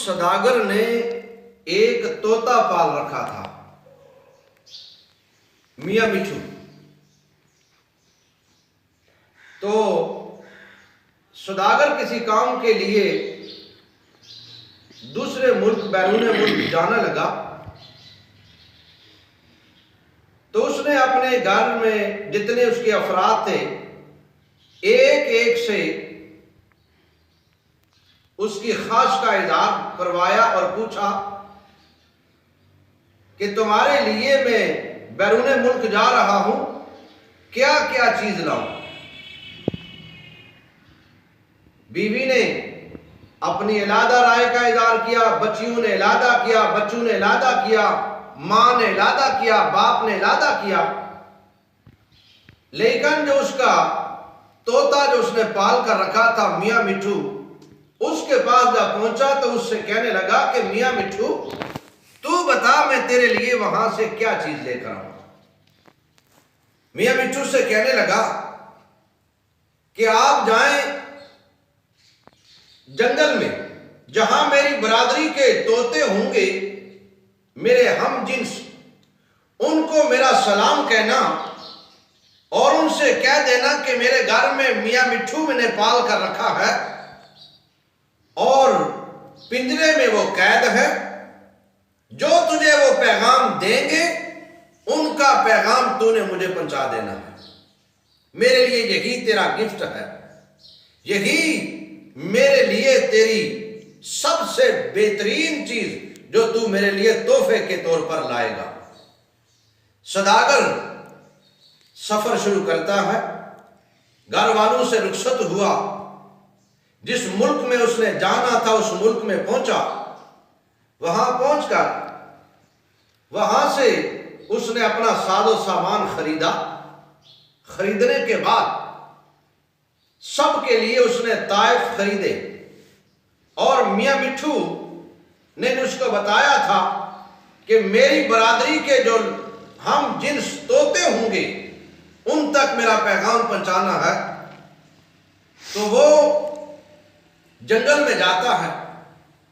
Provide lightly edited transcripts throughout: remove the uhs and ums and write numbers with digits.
सदागर ने एक तोता पाल रखा था, मियां मिठू। तो सदागर किसी काम के लिए दूसरे मुल्क, बैरून मुल्क जाने लगा। तो उसने अपने घर में जितने उसके अफराद थे, एक एक से उसकी ख्वाहिश का इजहार करवाया और पूछा कि तुम्हारे लिए मैं बैरून मुल्क जा रहा हूं, क्या क्या चीज लाऊं। बीवी ने अपनी इलादा राय का इजहार किया, बच्चियों ने इलादा किया, बच्चों ने इलादा किया, मां ने इलादा किया, बाप ने इलादा किया। लेकिन जो उसका तोता जो उसने पाल कर रखा था, मियां मिठू, उसके पास जब पहुंचा तो उससे कहने लगा कि मियां मिठू, तू बता मैं तेरे लिए वहां से क्या चीज लेकर आऊं। मियां मिठू से कहने लगा कि आप जाएं जंगल में, जहां मेरी बरादरी के तोते होंगे, मेरे हम जिन्स, उनको मेरा सलाम कहना और उनसे कह देना कि मेरे घर में मियां मिठू मैंने पाल कर रखा है और पिंजरे में वो कैद है। जो तुझे वो पैगाम देंगे उनका पैगाम तूने मुझे पहुंचा देना है। मेरे लिए यही तेरा गिफ्ट है, यही मेरे लिए तेरी सबसे बेहतरीन चीज जो तू मेरे लिए तोहफे के तौर पर लाएगा। सदागर सफर शुरू करता है, घर वालों से रुखसत हुआ, जिस मुल्क में उसने जाना था उस मुल्क में पहुंचा। वहां पहुंचकर वहां से उसने अपना साजो सामान खरीदा। खरीदने के बाद सबके लिए उसने ताइफ खरीदे और मियां मिठू ने उसको बताया था कि मेरी बरादरी के जो हम जिन्स तोते होंगे उन तक मेरा पैगाम पहुंचाना है। तो वो जंगल में जाता है।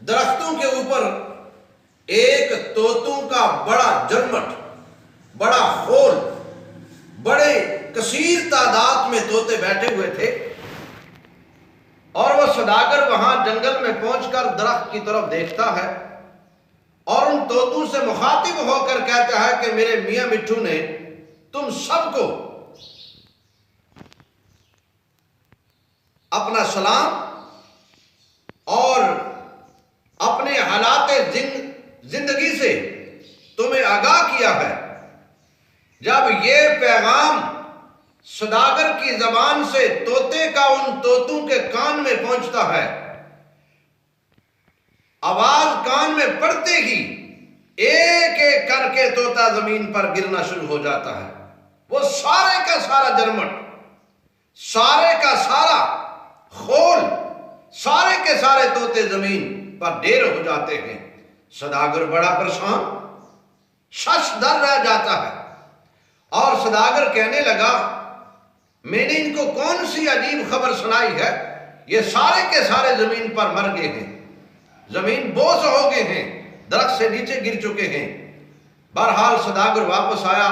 दरख्तों के ऊपर एक तोतों का बड़ा जरमट, बड़ा खोल, बड़े कसीर तादाद में तोते बैठे हुए थे और वह सदागर वहां जंगल में पहुंचकर दरख्त की तरफ देखता है और उन तोतों से मुखातिब होकर कहता है कि मेरे मियां मिठू ने तुम सबको अपना सलाम और अपने हालात जिंदगी से तुम्हें आगाह किया है। जब ये पैगाम सदागर की जबान से तोते का उन तोतों के कान में पहुंचता है, आवाज कान में पड़ते ही एक एक करके तोता जमीन पर गिरना शुरू हो जाता है। वो सारे का सारा जरमट, सारे का सारा खोल, सारे के सारे तोते जमीन पर ढेर हो जाते हैं। सदागर बड़ा परेशान, शशदर रह जाता है और सदागर कहने लगा, मैंने इनको कौन सी अजीब खबर सुनाई है, ये सारे के सारे जमीन पर मर गए हैं, जमीन बोझ हो गए हैं, दरख्त से नीचे गिर चुके हैं। बहरहाल सदागर वापस आया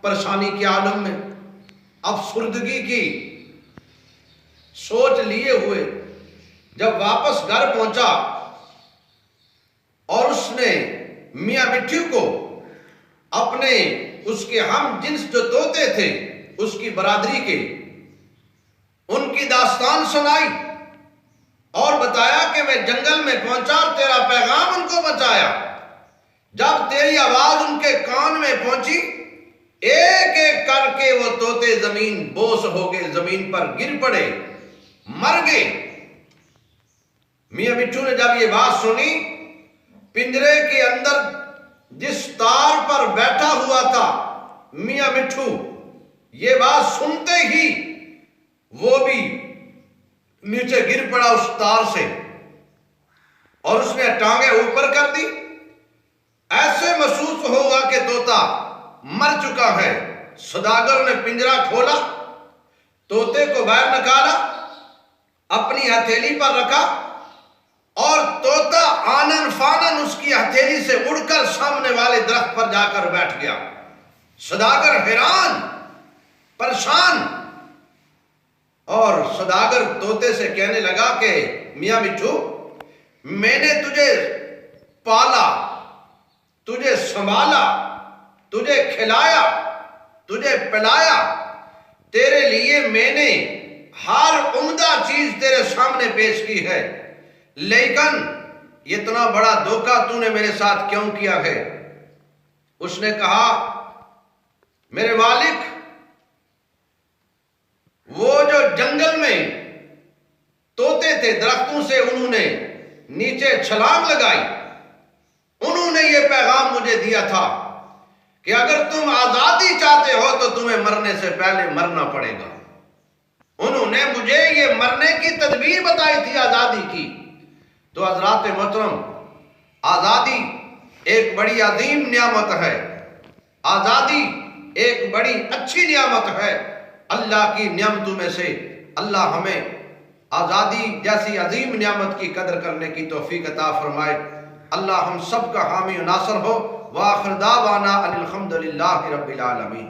परेशानी के आलम में, अफसुर्दगी की सोच लिए हुए। जब वापस घर पहुंचा और उसने मियां मिठू को अपने उसके हम जिन्स जो तोते थे उसकी बरादरी के, उनकी दास्तान सुनाई और बताया कि मैं जंगल में पहुंचा और तेरा पैगाम उनको पहुंचाया। जब तेरी आवाज उनके कान में पहुंची, एक एक करके वो तोते जमीन बोस हो गए, जमीन पर गिर पड़े, मर गए। मियां मिठू ने जब ये बात सुनी, पिंजरे के अंदर जिस तार पर बैठा हुआ था मियां मिठू, ये बात सुनते ही वो भी नीचे गिर पड़ा उस तार से और उसने टांगे ऊपर कर दी। ऐसे महसूस होगा कि तोता मर चुका है। सदागर ने पिंजरा खोला, तोते को बाहर निकाला, अपनी हथेली पर रखा और तोता आना कर बैठ गया। सौदागर हैरान परेशान, और सौदागर तोते से कहने लगा कि मियां मिट्ठू, मैंने तुझे पाला, तुझे संभाला, तुझे खिलाया, तुझे पिलाया, तेरे लिए मैंने हर उम्दा चीज तेरे सामने पेश की है, लेकिन इतना बड़ा धोखा तूने मेरे साथ क्यों किया है? उसने कहा, मेरे मालिक, वो जो जंगल में तोते थे दरख्तों से, उन्होंने नीचे छलांग लगाई, उन्होंने ये पैगाम मुझे दिया था कि अगर तुम आजादी चाहते हो तो तुम्हें मरने से पहले मरना पड़ेगा। उन्होंने मुझे ये मरने की तदबीर बताई थी आजादी की। तो हजरात मोहतरम, आजादी एक बड़ी अजीम नियामत है, आजादी एक बड़ी अच्छी नियामत है। अल्लाह की नियामतों में से अल्लाह हमें आजादी जैसी अजीम नियामत की कदर करने की तौफीक अता फरमाए। अल्लाह हम सब का हामी नासर हो। व आखिर दावाना अनिल हम्दुलिल्लाहि रब्बिल आलमीन।